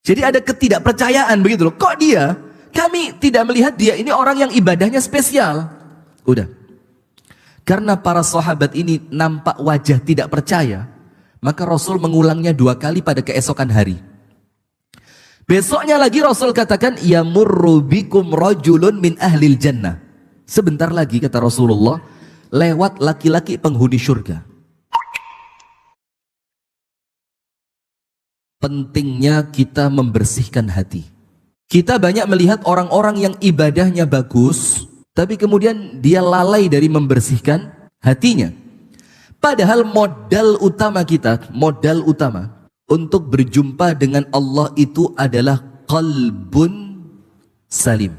Jadi ada ketidakpercayaan begitu loh. Kok dia? Kami tidak melihat dia ini orang yang ibadahnya spesial. Udah. Karena para sahabat ini nampak wajah tidak percaya, maka Rasul mengulangnya 2 kali pada keesokan hari. Besoknya lagi Rasul katakan, yamurru bikum rajulun min ahlil jannah. Sebentar lagi kata Rasulullah, lewat laki-laki penghuni surga. Pentingnya kita membersihkan hati. Kita banyak melihat orang-orang yang ibadahnya bagus, tapi kemudian dia lalai dari membersihkan hatinya. Padahal modal utama kita, modal utama untuk berjumpa dengan Allah itu adalah qalbun salim.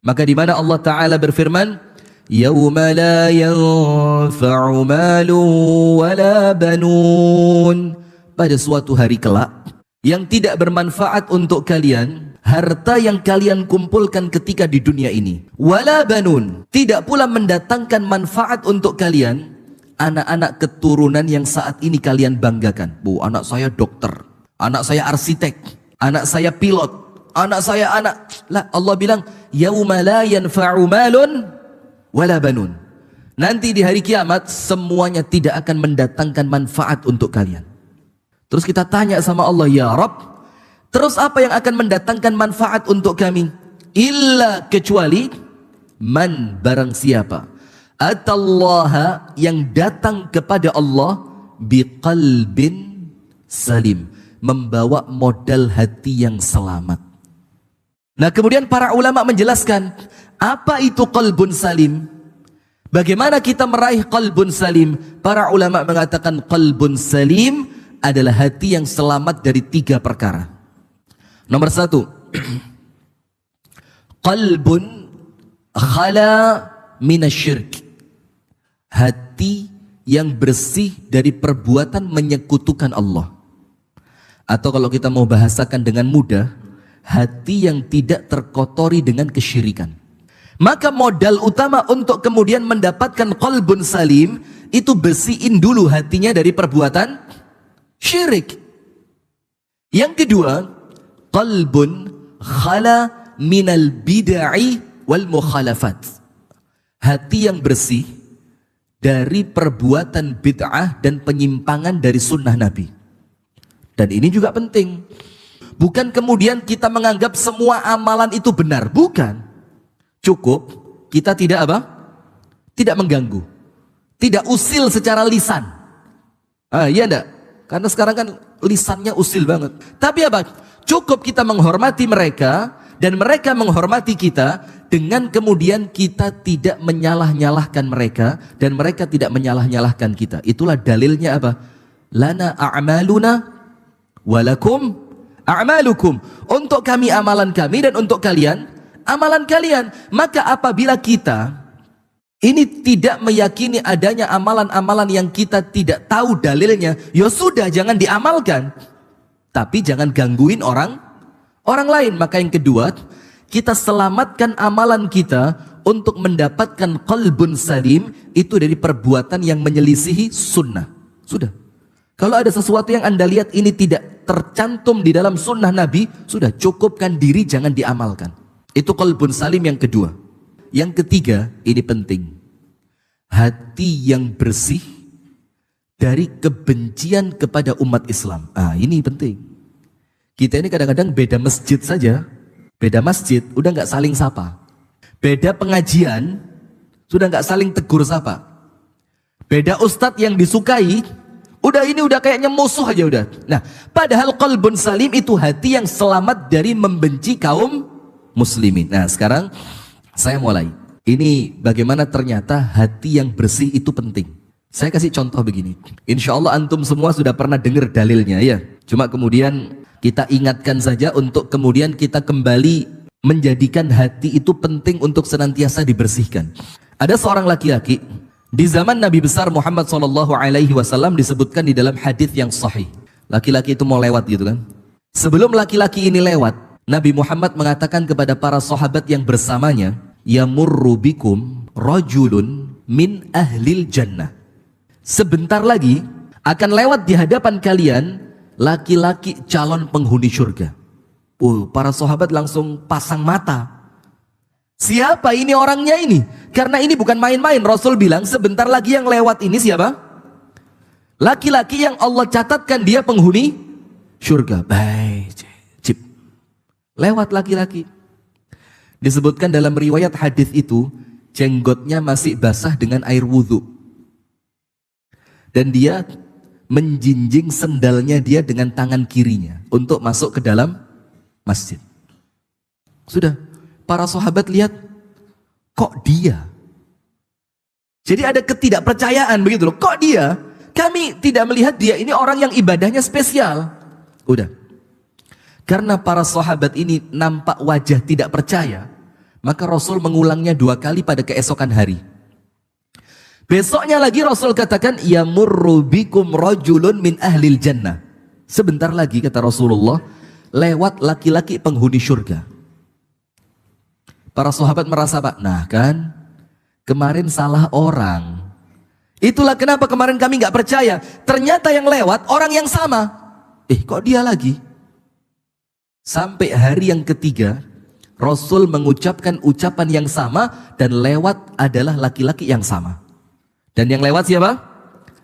Maka di mana Allah Ta'ala berfirman, yauma la yanfa'u malun wala banun, pada suatu hari kelak yang tidak bermanfaat untuk kalian harta yang kalian kumpulkan ketika di dunia ini, wala banun, tidak pula mendatangkan manfaat untuk kalian anak-anak keturunan yang saat ini kalian banggakan. Bu, anak saya dokter, anak saya arsitek, anak saya pilot, anak saya anak. Lah, Allah bilang, yauma la yanfa'u malun wala banun. Nanti di hari kiamat semuanya tidak akan mendatangkan manfaat untuk kalian. Terus kita tanya sama Allah, ya Rabb, terus apa yang akan mendatangkan manfaat untuk kami? Illa, kecuali man, barang siapa atallaha, yang datang kepada Allah biqalbin salim, membawa modal hati yang selamat. Nah, kemudian para ulama menjelaskan apa itu qalbun salim. Bagaimana kita meraih qalbun salim? Para ulama mengatakan qalbun salim adalah hati yang selamat dari 3 perkara. Nomor 1, qalbun khala minasyirk, hati yang bersih dari perbuatan menyekutukan Allah. Atau kalau kita mau bahasakan dengan mudah, hati yang tidak terkotori dengan kesyirikan. Maka modal utama untuk kemudian mendapatkan qalbun salim itu bersihin dulu hatinya dari perbuatan syirik. Yang kedua, qalbun khala minal bid'ah wal mukhalafat, hati yang bersih dari perbuatan bid'ah dan penyimpangan dari sunnah Nabi. Dan ini juga penting. Bukan kemudian kita menganggap semua amalan itu benar, bukan. Cukup kita tidak apa? Tidak mengganggu, tidak usil secara lisan. Iya enggak? Karena sekarang kan lisannya usil banget. Tapi apa? Cukup kita menghormati mereka dan mereka menghormati kita, dengan kemudian kita tidak menyalah-nyalahkan mereka dan mereka tidak menyalah-nyalahkan kita. Itulah dalilnya apa? Lana a'maluna walakum a'malukum. Untuk kami amalan kami dan untuk kalian amalan kalian. Maka apabila kita ini tidak meyakini adanya amalan-amalan yang kita tidak tahu dalilnya, ya sudah, jangan diamalkan. Tapi jangan gangguin orang lain. Maka yang kedua, kita selamatkan amalan kita untuk mendapatkan qalbun salim, itu dari perbuatan yang menyelisihi sunnah. Sudah. Kalau ada sesuatu yang Anda lihat ini tidak tercantum di dalam sunnah Nabi, sudah, cukupkan diri, jangan diamalkan. Itu qalbun salim yang kedua. Yang ketiga, ini penting. Hati yang bersih dari kebencian kepada umat Islam. Ini penting. Kita ini kadang-kadang beda masjid saja, beda masjid udah nggak saling sapa. Beda pengajian sudah nggak saling tegur sapa. Beda ustadz yang disukai, udah kayaknya musuh aja udah. Nah, padahal qalbun salim itu hati yang selamat dari membenci kaum muslimin. Nah, sekarang saya mulai. Ini bagaimana ternyata hati yang bersih itu penting. Saya kasih contoh begini. Insya Allah antum semua sudah pernah dengar dalilnya ya. Cuma kemudian kita ingatkan saja untuk kemudian kita kembali menjadikan hati itu penting untuk senantiasa dibersihkan. Ada seorang laki-laki di zaman Nabi besar Muhammad SAW disebutkan di dalam hadis yang sahih. Laki-laki itu mau lewat gitu kan. Sebelum laki-laki ini lewat, Nabi Muhammad mengatakan kepada para sahabat yang bersamanya, yamurru bikum rajulun min ahlil jannah. Sebentar lagi akan lewat di hadapan kalian laki-laki calon penghuni surga. Para sahabat langsung pasang mata. Siapa ini orangnya ini? Karena ini bukan main-main. Rasul bilang sebentar lagi yang lewat ini siapa? Laki-laki yang Allah catatkan dia penghuni surga. Baik, cip. Lewat laki-laki. Disebutkan dalam riwayat hadis itu, jenggotnya masih basah dengan air wudhu. Dan dia menjinjing sendalnya dia dengan tangan kirinya untuk masuk ke dalam masjid. Sudah, para sahabat lihat, kok dia? Jadi ada ketidakpercayaan begitu loh. Kok dia? Kami tidak melihat dia ini orang yang ibadahnya spesial. Udah. Karena para sahabat ini nampak wajah tidak percaya, maka Rasul mengulangnya 2 kali pada keesokan hari. Besoknya lagi Rasul katakan, yamurru bikum rajulun min ahlil jannah. Sebentar lagi kata Rasulullah, lewat laki-laki penghuni surga. Para sahabat merasa, Pak, nah kan, kemarin salah orang. Itulah kenapa kemarin kami nggak percaya. Ternyata yang lewat orang yang sama. Kok dia lagi? Sampai hari yang ketiga, Rasul mengucapkan ucapan yang sama dan lewat adalah laki-laki yang sama. Dan yang lewat siapa?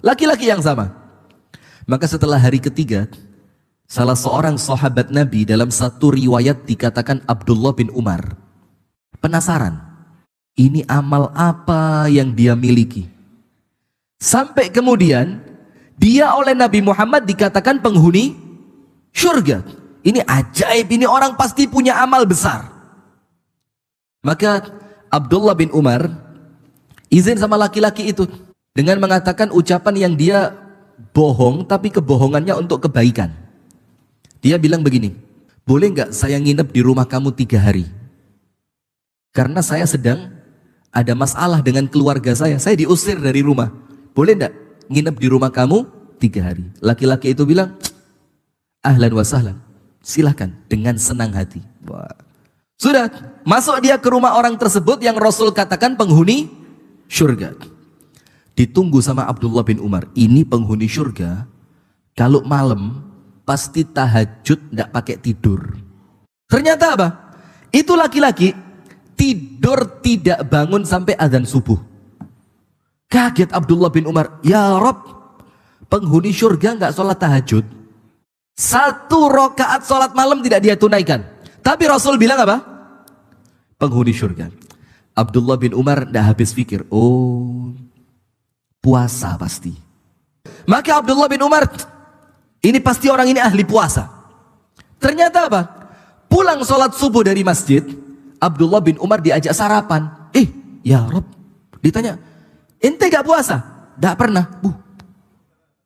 Laki-laki yang sama. Maka setelah hari ketiga, salah seorang sahabat Nabi dalam satu riwayat dikatakan Abdullah bin Umar. Penasaran, ini amal apa yang dia miliki? Sampai kemudian dia oleh Nabi Muhammad dikatakan penghuni surga. Ini ajaib, ini orang pasti punya amal besar. Maka Abdullah bin Umar izin sama laki-laki itu dengan mengatakan ucapan yang dia bohong tapi kebohongannya untuk kebaikan. Dia bilang begini, boleh nggak saya nginep di rumah kamu 3 hari? Karena saya sedang ada masalah dengan keluarga saya diusir dari rumah. Boleh nggak nginep di rumah kamu 3 hari? Laki-laki itu bilang, ahlan wa sahlan, silahkan dengan senang hati. Wah. Sudah, masuk dia ke rumah orang tersebut yang Rasul katakan penghuni surga. Ditunggu sama Abdullah bin Umar. Ini penghuni surga, kalau malam pasti tahajud tidak pakai tidur. Ternyata apa? Itu laki-laki tidur tidak bangun sampai azan subuh. Kaget Abdullah bin Umar. Ya Rob, penghuni surga nggak sholat tahajud. 1 rakaat sholat malam tidak dia tunaikan. Tapi Rasul bilang apa? Penghuni surga. Abdullah bin Umar tidak habis pikir. Oh, puasa pasti. Maka Abdullah bin Umar, ini pasti orang ini ahli puasa. Ternyata apa? Pulang sholat subuh dari masjid, Abdullah bin Umar diajak sarapan. Ya Rob, ditanya, ente gak puasa? Tidak pernah.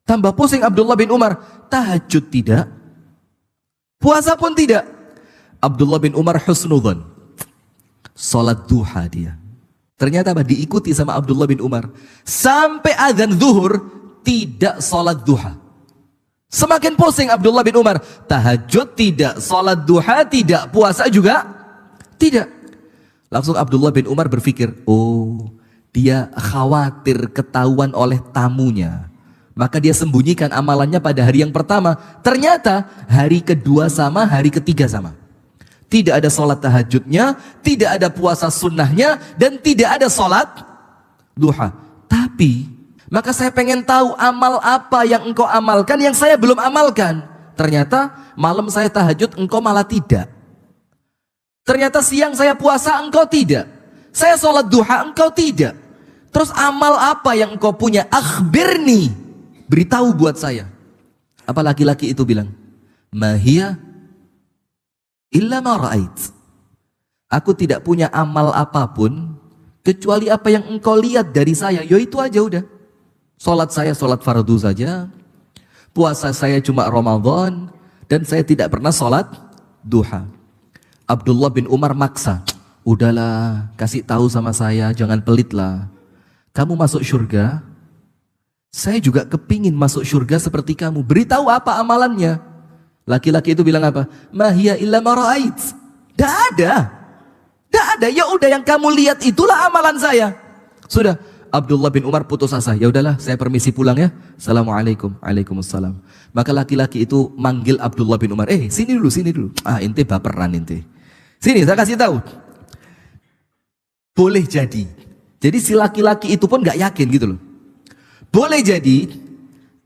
Tambah pusing Abdullah bin Umar. Tahajud tidak, puasa pun tidak. Abdullah bin Umar husnudzon, sholat duha dia. Ternyata apa? Diikuti sama Abdullah bin Umar. Sampai azan zuhur tidak sholat duha. Semakin pusing Abdullah bin Umar. Tahajud tidak, sholat duha tidak, puasa juga tidak. Langsung Abdullah bin Umar berpikir, oh, dia khawatir ketahuan oleh tamunya. Maka dia sembunyikan amalannya pada hari yang pertama. Ternyata hari kedua sama, hari ketiga sama. Tidak ada sholat tahajudnya, tidak ada puasa sunnahnya, dan tidak ada sholat duha. Tapi, maka saya pengen tahu amal apa yang engkau amalkan yang saya belum amalkan. Ternyata malam saya tahajud, engkau malah tidak. Ternyata siang saya puasa, engkau tidak. Saya sholat duha, engkau tidak. Terus amal apa yang engkau punya? Akhbirni, beritahu buat saya. Apa laki-laki itu bilang? Mahia illa ma ra'ait. Aku tidak punya amal apapun kecuali apa yang engkau lihat dari saya. Ya itu aja udah. Salat saya salat fardu saja. Puasa saya cuma Ramadan dan saya tidak pernah salat duha. Abdullah bin Umar maksa. Udahlah, kasih tahu sama saya, jangan pelit lah. Kamu masuk surga, saya juga kepingin masuk surga seperti kamu. Beritahu apa amalannya? Laki-laki itu bilang apa? Mahia illa ma ra'ait. Tidak ada. Ya udah yang kamu lihat itulah amalan saya. Sudah, Abdullah bin Umar putus asa. Ya udahlah, saya permisi pulang ya. Assalamualaikum. Waalaikumsalam. Maka laki-laki itu manggil Abdullah bin Umar. Sini dulu, sini dulu. Ente baperan ente. Sini, saya kasih tahu. Boleh jadi. Jadi si laki-laki itu pun gak yakin gitu loh. Boleh jadi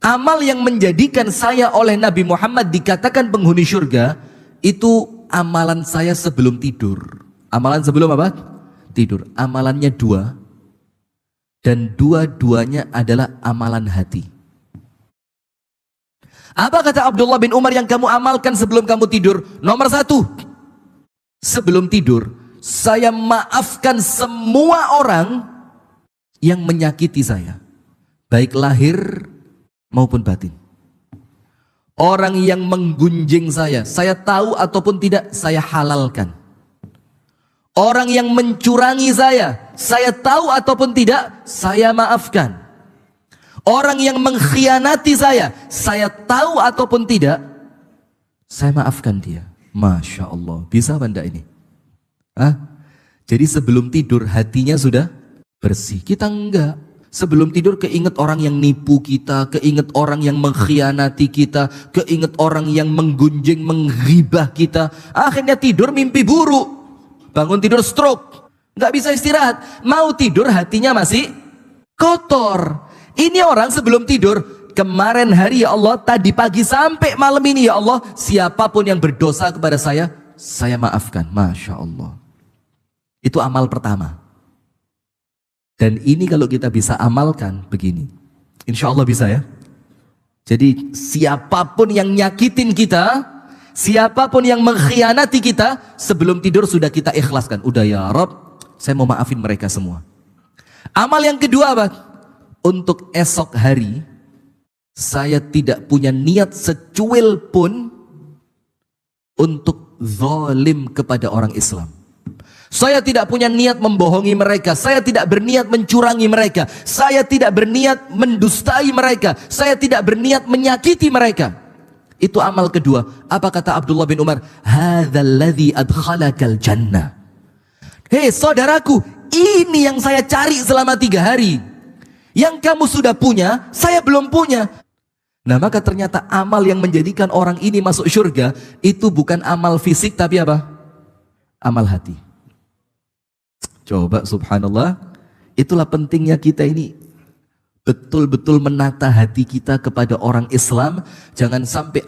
amal yang menjadikan saya oleh Nabi Muhammad dikatakan penghuni surga itu amalan saya sebelum tidur. Amalan sebelum apa? Tidur. Amalannya 2 dan dua-duanya adalah amalan hati. Apa kata Abdullah bin Umar yang kamu amalkan sebelum kamu tidur? Nomor 1, sebelum tidur saya maafkan semua orang yang menyakiti saya, baik lahir maupun batin. Orang yang menggunjing saya tahu ataupun tidak, saya halalkan. Orang yang mencurangi saya tahu ataupun tidak, saya maafkan. Orang yang mengkhianati saya tahu ataupun tidak, saya maafkan dia. Masya Allah, bisa apa enggak ini? Jadi sebelum tidur hatinya sudah bersih. Kita enggak. Sebelum tidur keinget orang yang nipu kita, keinget orang yang mengkhianati kita, keinget orang yang menggunjing, menghibah kita. Akhirnya tidur mimpi buruk. Bangun tidur stroke. Enggak bisa istirahat. Mau tidur hatinya masih kotor. Ini orang sebelum tidur, kemarin hari ya Allah, tadi pagi sampai malam ini ya Allah, siapapun yang berdosa kepada saya maafkan. Masya Allah. Itu amal pertama. Dan ini kalau kita bisa amalkan begini, insya Allah bisa ya. Jadi siapapun yang nyakitin kita, siapapun yang mengkhianati kita, sebelum tidur sudah kita ikhlaskan. Udah ya Rob, saya mau maafin mereka semua. Amal yang kedua apa? Untuk esok hari, saya tidak punya niat secuil pun untuk zalim kepada orang Islam. Saya tidak punya niat membohongi mereka. Saya tidak berniat mencurangi mereka. Saya tidak berniat mendustai mereka. Saya tidak berniat menyakiti mereka. Itu amal kedua. Apa kata Abdullah bin Umar? Hadzal ladzi adkhalakal jannah. Hei saudaraku, ini yang saya cari selama 3 hari. Yang kamu sudah punya, saya belum punya. Nah maka ternyata amal yang menjadikan orang ini masuk surga itu bukan amal fisik tapi apa? Amal hati. Coba subhanallah, itulah pentingnya kita ini betul-betul menata hati kita kepada orang Islam. Jangan sampai